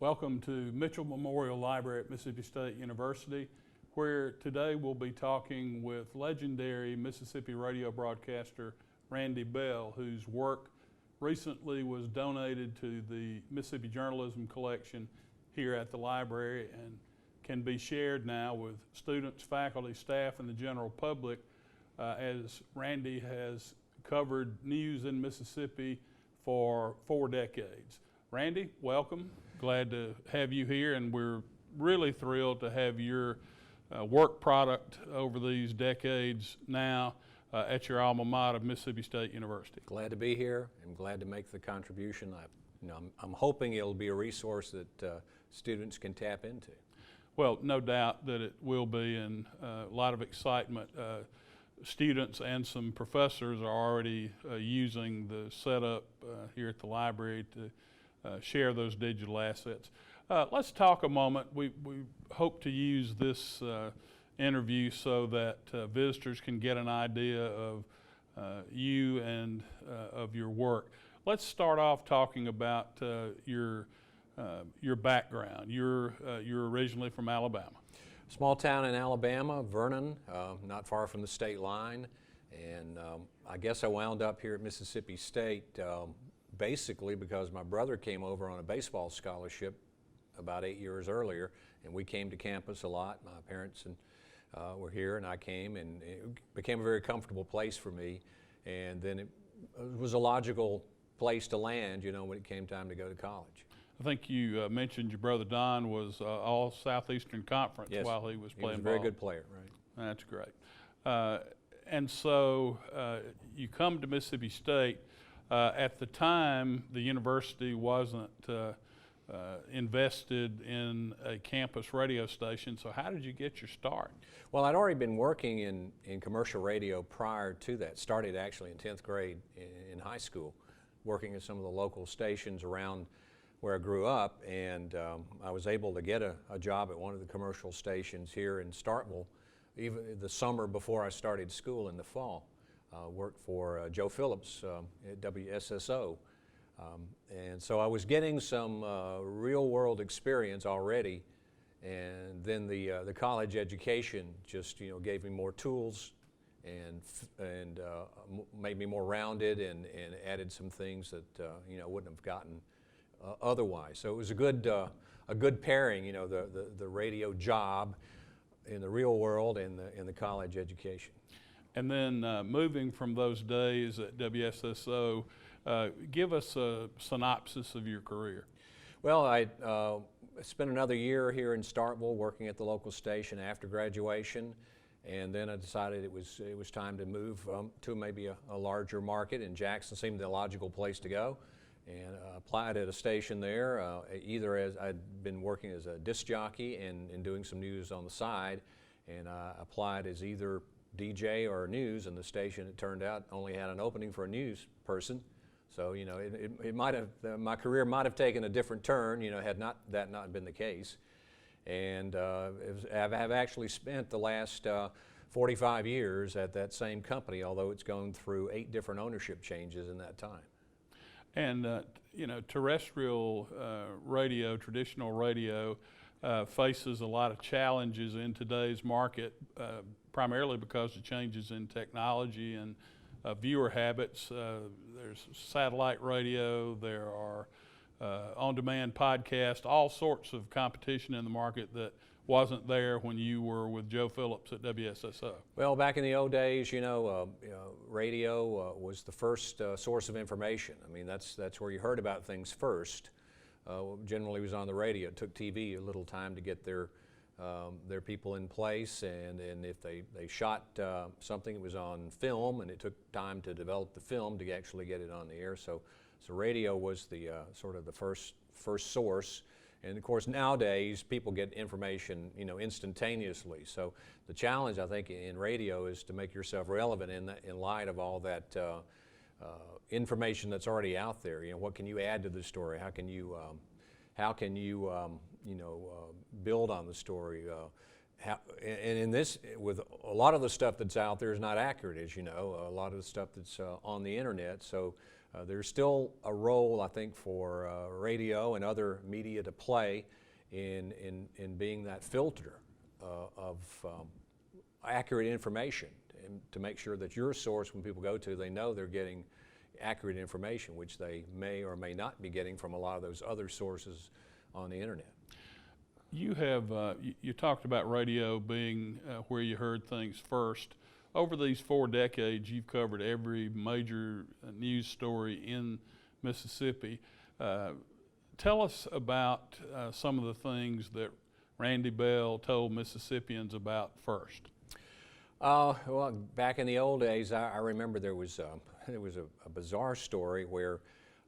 Welcome to Mitchell Memorial Library at Mississippi State University, where today we'll be talking with legendary Mississippi radio broadcaster Randy Bell, whose work recently was donated to the Mississippi Journalism Collection here at the library and can be shared now with students, faculty, staff, and the general public as Randy has covered news in Mississippi for 4 decades. Randy, welcome. Glad to have you here, and we're really thrilled to have your work product over these decades now at your alma mater, Mississippi State University. Glad to be here. I'm glad to make the contribution. I'm hoping it'll be a resource that students can tap into. Well, no doubt that it will be, and a lot of excitement. Students and some professors are already using the setup here at the library to share those digital assets. Let's talk a moment. We hope to use this interview so that visitors can get an idea of you and of your work. Let's start off talking about your background. You're originally from Alabama. Small town in Alabama, Vernon, not far from the state line, and I guess I wound up here at Mississippi State basically because my brother came over on a baseball scholarship about 8 years earlier, and we came to campus a lot. My parents were here, and I came, and it became a very comfortable place for me. And then it was a logical place to land, you know, when it came time to go to college. I think you mentioned your brother Don was all Southeastern Conference. Yes, while he was playing ball. He was a very good player, right? That's great. And so you come to Mississippi State. At the time, the university wasn't invested in a campus radio station, so how did you get your start? Well, I'd already been working in commercial radio prior to that. Started actually in 10th grade in high school, working at some of the local stations around where I grew up, and I was able to get a job at one of the commercial stations here in Starkville, even the summer before I started school in the fall. Worked for Joe Phillips at WSSO. And so I was getting some real world experience already, and then the college education just gave me more tools and made me more rounded and added some things that wouldn't have gotten otherwise. So it was a good pairing, the radio job in the real world and the college education. And then moving from those days at WSSO, give us a synopsis of your career. Well, I spent another year here in Starkville working at the local station after graduation, and then I decided it was time to move to maybe a larger market, and Jackson seemed the logical place to go. And applied at a station there, either as I'd been working as a disc jockey and doing some news on the side, and I applied as either DJ or news, and the station, it turned out, only had an opening for a news person. So it might have, my career might have taken a different turn, had that not been the case. And I've actually spent the last 45 years at that same company, although it's gone through 8 different ownership changes in that time. And terrestrial radio, traditional radio, faces a lot of challenges in today's market, primarily because of changes in technology and viewer habits. There's satellite radio, there are on-demand podcasts, all sorts of competition in the market that wasn't there when you were with Joe Phillips at WSSO. Well, back in the old days, radio was the first source of information. I mean, that's where you heard about things first. Generally, it was on the radio. It took TV a little time to get their people in place, and if they shot something, it was on film, and it took time to develop the film to actually get it on the air. So radio was the sort of the first source. And of course, nowadays people get information, instantaneously. So the challenge, I think, in radio is to make yourself relevant in light of all that information that's already out there. What can you add to the story? How can you build on the story? And in this, with a lot of the stuff that's out there is not accurate, as you know. A lot of the stuff that's on the internet. So There's still a role, I think, for radio and other media to play in being that filter of accurate information, and to make sure that your source, when people go to, they know they're getting accurate information, which they may or may not be getting from a lot of those other sources on the internet. You have, you talked about radio being where you heard things first. Over these 4 decades, you've covered every major news story in Mississippi. Tell us about some of the things that Randy Bell told Mississippians about first. Well, back in the old days, I remember there was a bizarre story where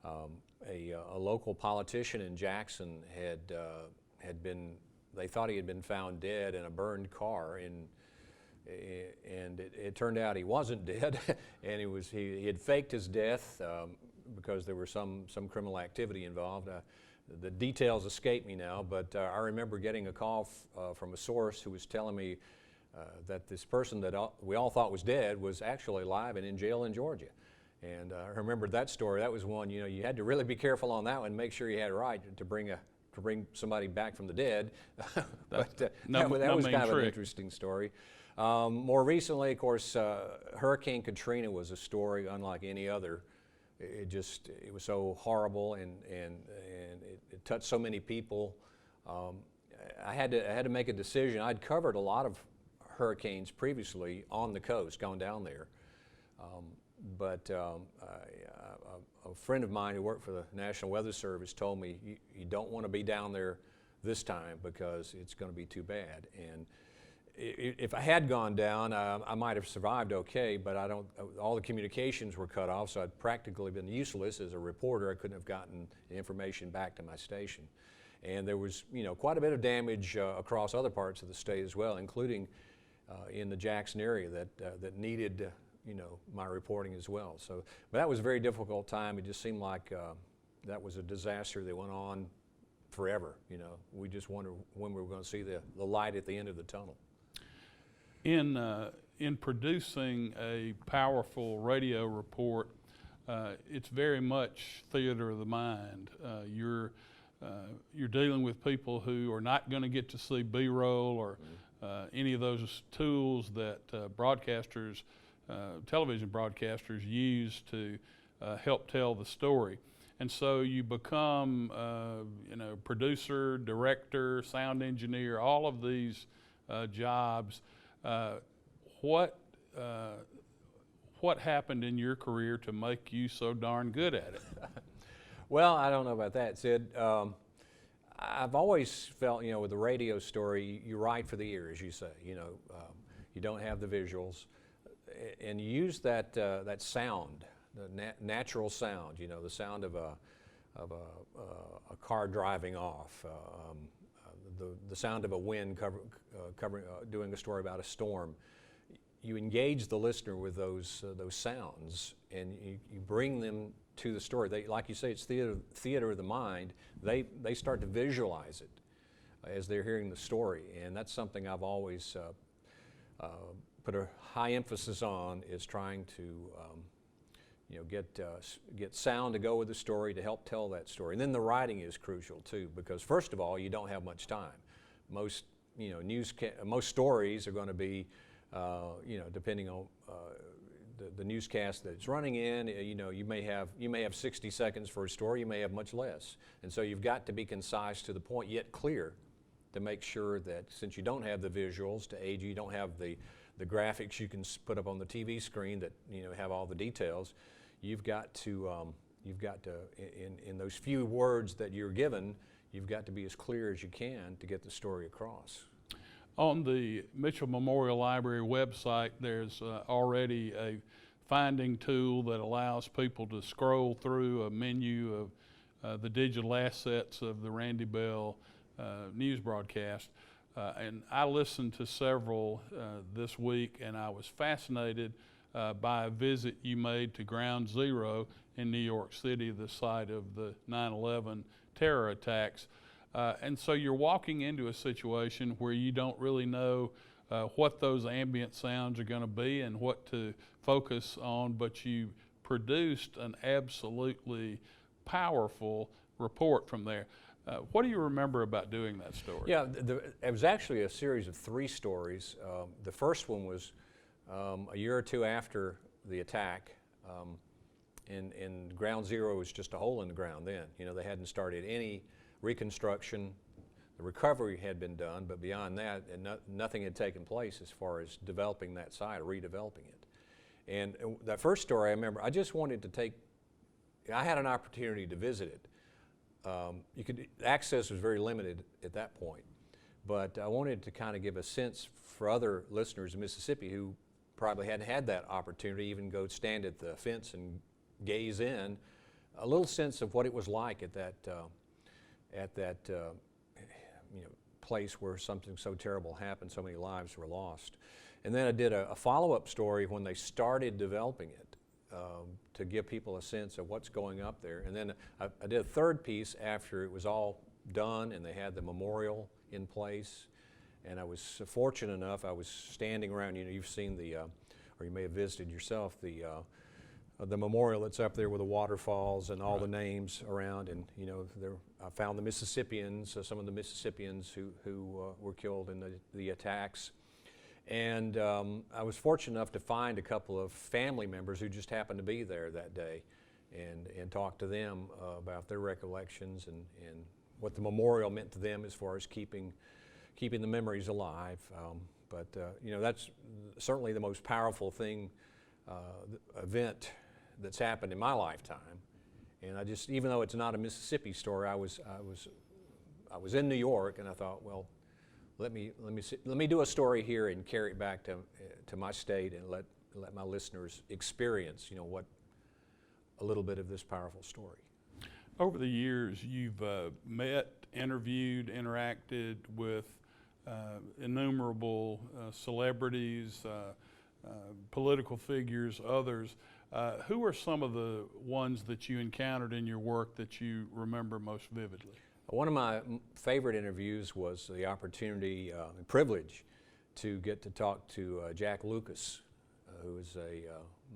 a local politician in Jackson had been, they thought he had been found dead in a burned car, and it turned out he wasn't dead, and he had faked his death because there was some criminal activity involved. The details escape me now, but I remember getting a call from a source who was telling me that this person that we all thought was dead was actually alive and in jail in Georgia. And I remember that story. That was one, you know, you had to really be careful on that one, make sure you had it right to bring somebody back from the dead. But that was kind of an interesting story. More recently, of course, Hurricane Katrina was a story unlike any other. It was so horrible, and it touched so many people. I had to make a decision. I'd covered a lot of hurricanes previously on the coast, gone down there. But a friend of mine who worked for the National Weather Service told me, you don't want to be down there this time because it's going to be too bad. And if I had gone down, I might have survived okay, but all the communications were cut off, so I'd practically been useless as a reporter. I couldn't have gotten the information back to my station. And there was, you know, quite a bit of damage across other parts of the state as well, including in the Jackson area that needed, you know, my reporting as well. So, but that was a very difficult time. It just seemed like that was a disaster that went on forever. You know, we just wondered when we were going to see the light at the end of the tunnel. In producing a powerful radio report, it's very much theater of the mind. You're dealing with people who are not going to get to see B-roll or any of those tools that broadcasters, television broadcasters use to help tell the story. And so you become, you know, producer, director, sound engineer, all of these jobs. What happened in your career to make you so darn good at it? Well, I don't know about that, Sid. I've always felt, you know, with the radio story, you write for the ear, as you say. You know, you don't have the visuals, and you use that sound, the natural sound. You know, the sound of a car driving off. The sound of a wind doing a story about a storm. You engage the listener with those sounds, and you bring them to the story. Like you say, it's theater of the mind. They start to visualize it as they're hearing the story, and that's something I've always put a high emphasis on, is trying to you know, get sound to go with the story to help tell that story. And then the writing is crucial too, because first of all, you don't have much time. Most, you know, most stories are going to be, you know, depending on the newscast that it's running in. You know, you may have 60 seconds for a story. You may have much less, and so you've got to be concise, to the point, yet clear, to make sure that, since you don't have the visuals to aid you, you don't have the graphics you can put up on the TV screen that, you know, have all the details. You've got to in those few words that you're given, you've got to be as clear as you can to get the story across. On the Mitchell Memorial Library website, there's already a finding tool that allows people to scroll through a menu of the digital assets of the Randy Bell news broadcast. And I listened to several this week, and I was fascinated by a visit you made to Ground Zero in New York City, the site of the 9/11 terror attacks. And so you're walking into a situation where you don't really know what those ambient sounds are going to be and what to focus on, but you produced an absolutely powerful report from there. What do you remember about doing that story? Yeah, it was actually a series of 3 stories. The first one was a year or 2 after the attack, and Ground Zero was just a hole in the ground then. You know, they hadn't started any reconstruction. The recovery had been done, but beyond that, nothing had taken place as far as developing that site or redeveloping it. And that first story, I remember, I just wanted to I had an opportunity to visit it. Access was very limited at that point, but I wanted to kind of give a sense for other listeners in Mississippi who probably hadn't had that opportunity, even go stand at the fence and gaze in, a little sense of what it was like at that place where something so terrible happened, so many lives were lost. And then I did a follow-up story when they started developing it, to give people a sense of what's going up there. And then I did a third piece after it was all done and they had the memorial in place. And I was fortunate enough, I was standing around, you've seen or you may have visited yourself, the memorial that's up there with the waterfalls and all the names around. And I found the Mississippians, some of the Mississippians who were killed in the attacks. And I was fortunate enough to find a couple of family members who just happened to be there that day and talk to them about their recollections and what the memorial meant to them as far as keeping the memories alive. But that's certainly the most powerful event that's happened in my lifetime. And even though it's not a Mississippi story, I was in New York, and I thought, well, let me do a story here and carry it back to my state and let my listeners experience, what a little bit of this powerful story. Over the years, you've met, interviewed, interacted with innumerable celebrities, political figures, others. Who are some of the ones that you encountered in your work that you remember most vividly? One of my favorite interviews was the opportunity and privilege to get to talk to Jack Lucas, who is a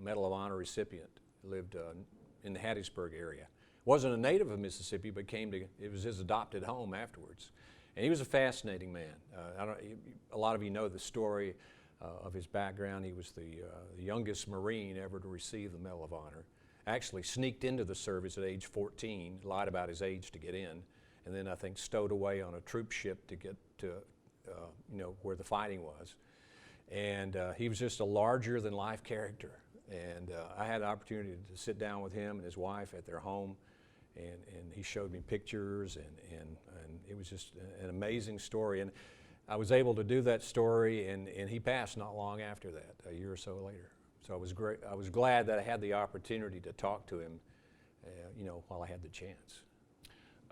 Medal of Honor recipient, lived in the Hattiesburg area. Wasn't a native of Mississippi, but it was his adopted home afterwards. And he was a fascinating man. A lot of you know the story of his background. He was the youngest Marine ever to receive the Medal of Honor. Actually sneaked into the service at age 14, lied about his age to get in, and then I think stowed away on a troop ship to get to where the fighting was. And he was just a larger than life character. And I had the opportunity to sit down with him and his wife at their home, and he showed me pictures, and it was just an amazing story. And I was able to do that story, and he passed not long after that, a year or so later. So I was glad that I had the opportunity to talk to him, while I had the chance.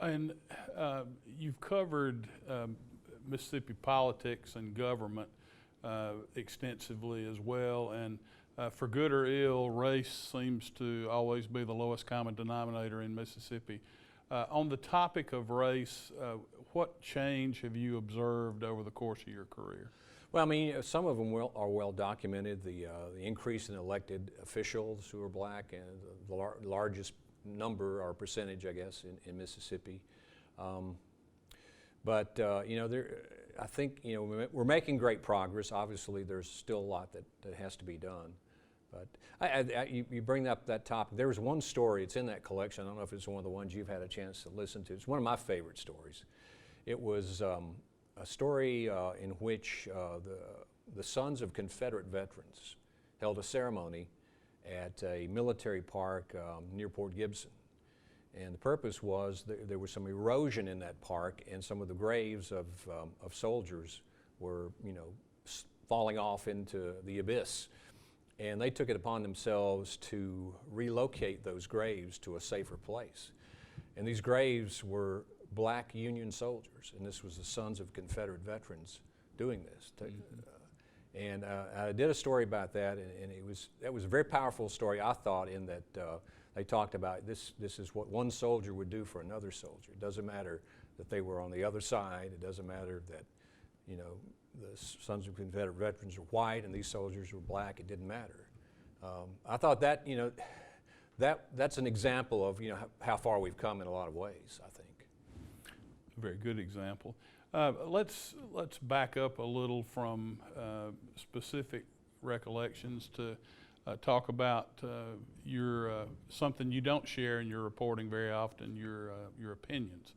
And you've covered Mississippi politics and government extensively as well, and for good or ill, race seems to always be the lowest common denominator in Mississippi. On the topic of race, what change have you observed over the course of your career? Well, I mean, some of them are well documented. The increase in elected officials who are black, and the largest number or percentage, I guess, in Mississippi. I think we're making great progress. Obviously, there's still a lot that has to be done. But you bring up that topic. There was one story. It's in that collection. I don't know if it's one of the ones you've had a chance to listen to. It's one of my favorite stories. It was a story in which the sons of Confederate veterans held a ceremony at a military park near Port Gibson. And the purpose was there was some erosion in that park, and some of the graves of soldiers were, falling off into the abyss. And they took it upon themselves to relocate those graves to a safer place. And these graves were black Union soldiers, and this was the sons of Confederate veterans doing this. And I did a story about that, and that was a very powerful story, I thought, in that they talked about this is what one soldier would do for another soldier. It doesn't matter that they were on the other side. It doesn't matter that, the sons of Confederate veterans were white and these soldiers were black. It didn't matter. I thought that, that's an example of how far we've come in a lot of ways, I think. A very good example. Let's back up a little from specific recollections to talk about your something you don't share in your reporting very often, your opinions.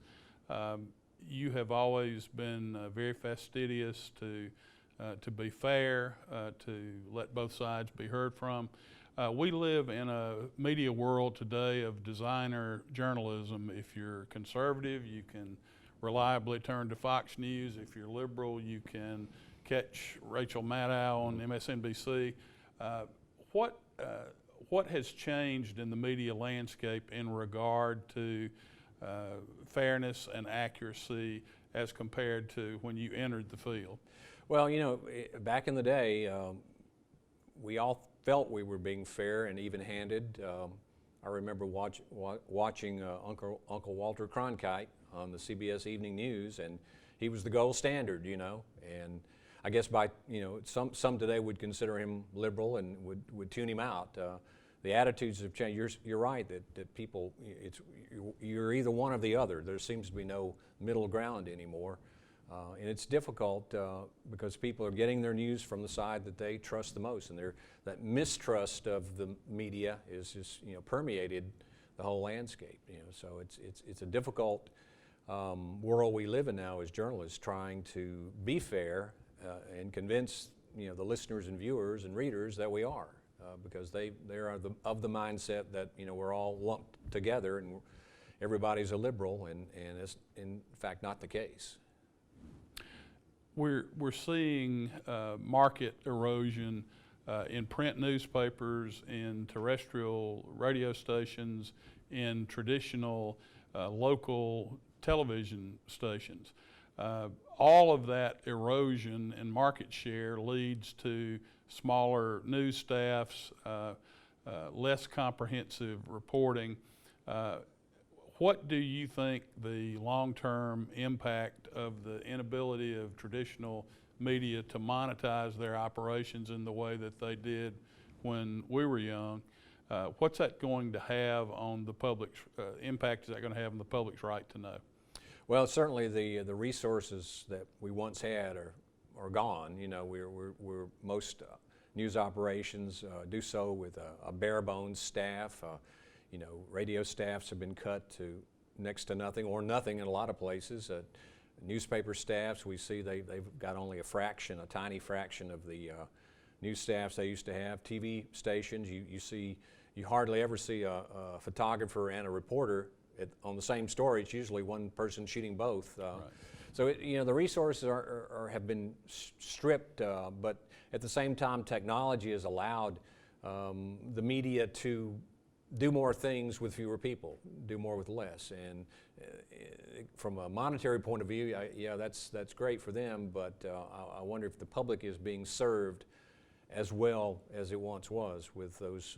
You have always been very fastidious to be fair, to let both sides be heard from. We live in a media world today of designer journalism. If you're conservative, you can reliably turn to Fox News. If you're liberal, you can catch Rachel Maddow on MSNBC. What has changed in the media landscape in regard to fairness and accuracy as compared to when you entered the field? Well, back in the day, we all felt we were being fair and even-handed. I remember watching Uncle Walter Cronkite on the CBS Evening News, and he was the gold standard, and I guess some today would consider him liberal and would tune him out. The attitudes have changed. You're right that people, you're either one or the other. There seems to be no middle ground anymore. And it's difficult because people are getting their news from the side that they trust the most, and that mistrust of the media is just permeated the whole landscape. So it's a difficult world we live in now as journalists, trying to be fair and convince the listeners and viewers and readers that we are, because they are of the mindset that we're all lumped together and everybody's a liberal, and it's in fact not the case. We're seeing market erosion in print newspapers, in terrestrial radio stations, in traditional local television stations. All of that erosion in market share leads to smaller news staffs, less comprehensive reporting. What do you think the long-term impact of the inability of traditional media to monetize their operations in the way that they did when we were young, what's that going to have on the public's, impact is that going to have on the public's right to know? Well, certainly the resources that we once had are gone. Most news operations do so with a bare bones staff. Radio staffs have been cut to next to nothing or nothing in a lot of places. Newspaper staffs, we see they've got only a tiny fraction of the news staffs they used to have. TV stations, you hardly ever see a photographer and a reporter on the same story. It's usually one person shooting both. Right. So the resources have been stripped, but at the same time, technology has allowed the media to do more things with fewer people, do more with less. And from a monetary point of view, that's great for them, but I wonder if the public is being served as well as it once was with those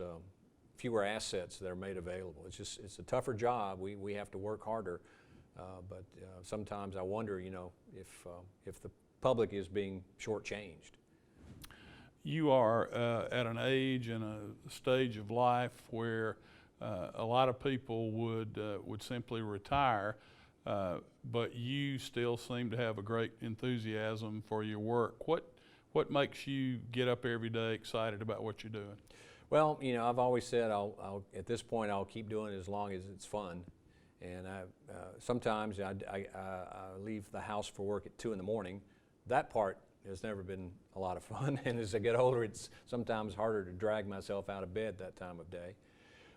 fewer assets that are made available. It's a tougher job. We have to work harder, but sometimes I wonder, if the public is being shortchanged. You are at an age and a stage of life where a lot of people would simply retire, but you still seem to have a great enthusiasm for your work. What makes you get up every day excited about what you're doing? Well, I've always said at this point I'll keep doing it as long as it's fun. And sometimes I leave the house for work at 2 in the morning. That part has never been a lot of fun, and as I get older, it's sometimes harder to drag myself out of bed that time of day.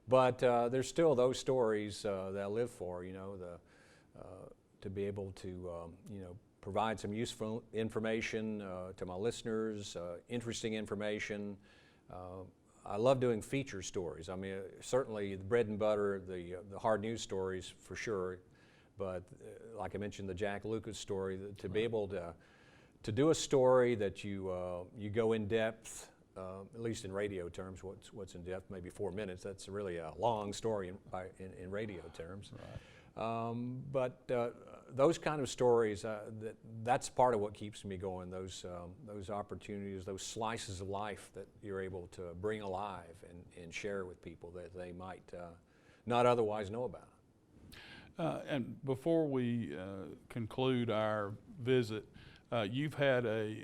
But there's still those stories that I live for, to be able to, provide some useful information to my listeners, interesting information. I love doing feature stories. I mean, certainly the bread and butter, the hard news stories for sure, but like I mentioned, the Jack Lucas story, to be able to do a story that you go in depth, at least in radio terms. What's in depth? Maybe 4 minutes. That's really a long story in radio terms. Right. But those kind of stories, that's part of what keeps me going. Those opportunities, those slices of life that you're able to bring alive and share with people that they might not otherwise know about. And before we conclude our visit, you've had a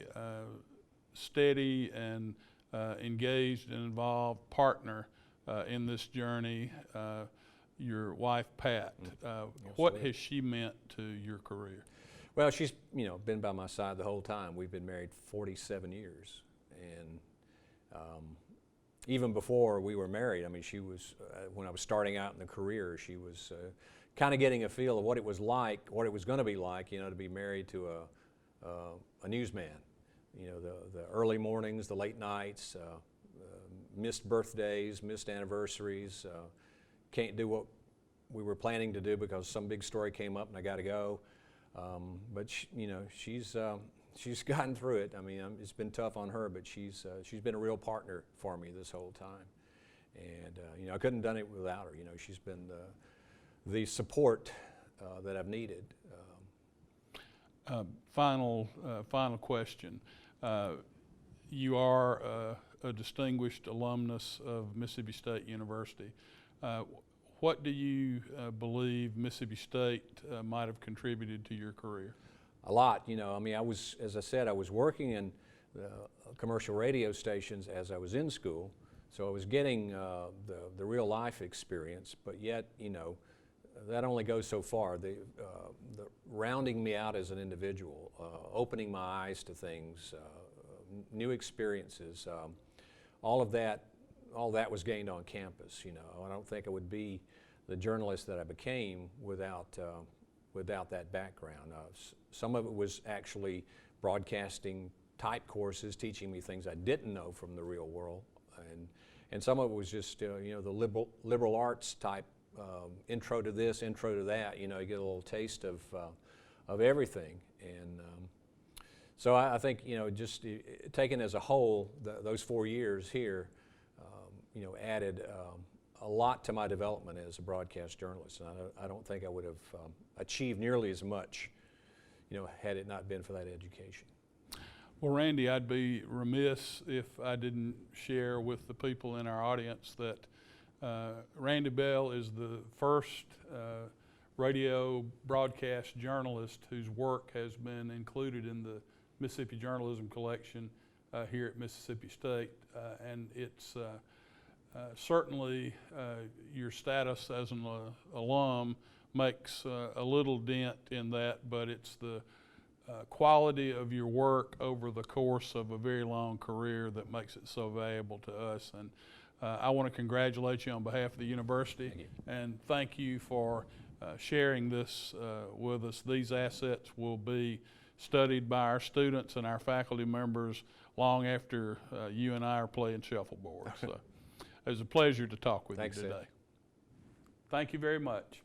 steady and engaged and involved partner in this journey, your wife, Pat. What has she meant to your career? Well, she's been by my side the whole time. We've been married 47 years, and even before we were married, I mean, she was when I was starting out in the career, she was kind of getting a feel of what it was like, what it was going to be like, to be married to a newsman. The early mornings, the late nights, missed birthdays, missed anniversaries, can't do what we were planning to do because some big story came up and I got to go. But she's gotten through it. I mean, it's been tough on her, but she's been a real partner for me this whole time. And I couldn't have done it without her. She's been the support that I've needed. Final question. You are a distinguished alumnus of Mississippi State University. What do you believe Mississippi State might have contributed to your career? A lot, I mean, as I said, I was working in commercial radio stations as I was in school, so I was getting the real life experience, but yet, that only goes so far. The rounding me out as an individual, opening my eyes to things, new experiences, all that was gained on campus. I don't think I would be the journalist that I became without that background. Some of it was actually broadcasting type courses, teaching me things I didn't know from the real world, and some of it was just the liberal arts type. Intro to this, intro to that. You get a little taste of everything, and so I think just taken as a whole, those 4 years here, added a lot to my development as a broadcast journalist, and I don't think I would have achieved nearly as much, had it not been for that education. Well, Randy, I'd be remiss if I didn't share with the people in our audience that Randy Bell is the first radio broadcast journalist whose work has been included in the Mississippi Journalism Collection here at Mississippi State, and it's certainly your status as an alum makes a little dent in that, but it's the quality of your work over the course of a very long career that makes it so valuable to us. And I want to congratulate you on behalf of the university. Thank you. And thank you for sharing this with us. These assets will be studied by our students and our faculty members long after you and I are playing shuffleboard. So it was a pleasure to talk with you today. Sid. Thank you very much.